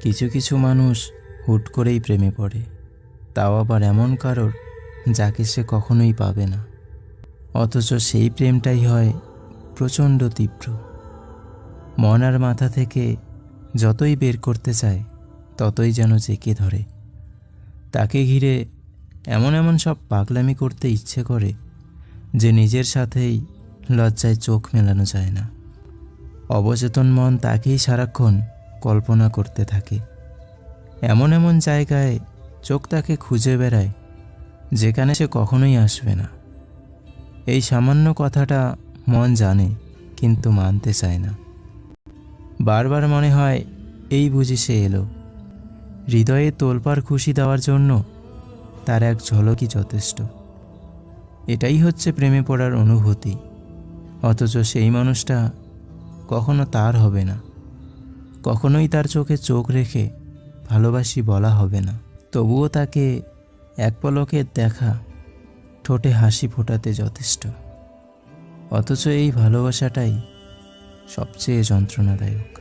কিছু কিছু মানুষ হুট করেই প্রেমে পড়ে, তাও আবার এমন কারোর যাকে সে কখনোই পাবে না। অথচ সেই প্রেমটাই হয় প্রচণ্ড তীব্র। মন আর মাথা থেকে যতই বের করতে চায় ততই যেন জেঁকে ধরে। তাকে ঘিরে এমন এমন সব পাগলামি করতে ইচ্ছে করে যে নিজের সাথেই লজ্জায় চোখ মেলানো যায় না। অবচেতন মন তাকেই সারাক্ষণ কল্পনা করতে থাকে। এমন এমন জায়গায় চোখ তাকে খুঁজে বেড়ায় যেখানে সে কখনোই আসবে না। এই সামান্য কথাটা মন জানে, কিন্তু মানতে চায় না। বারবার মনে হয় এই বুঝি সে এলো। হৃদয়ে তোলপাড় খুশি দেওয়ার জন্য তার এক ঝলকই যথেষ্ট। এটাই হচ্ছে প্রেমে পড়ার অনুভূতি। অথচ সেই মানুষটা কখনো তার হবে না। কখনোই তার চোখে চোখ রেখে ভালোবাসি বলা হবে না। তবুও তাকে এক পলকের দেখা, ঠোঁটে হাসি ফোটাতে যথেষ্ট। অথচ এই ভালোবাসাটাই সবচেয়ে যন্ত্রণাদায়ক।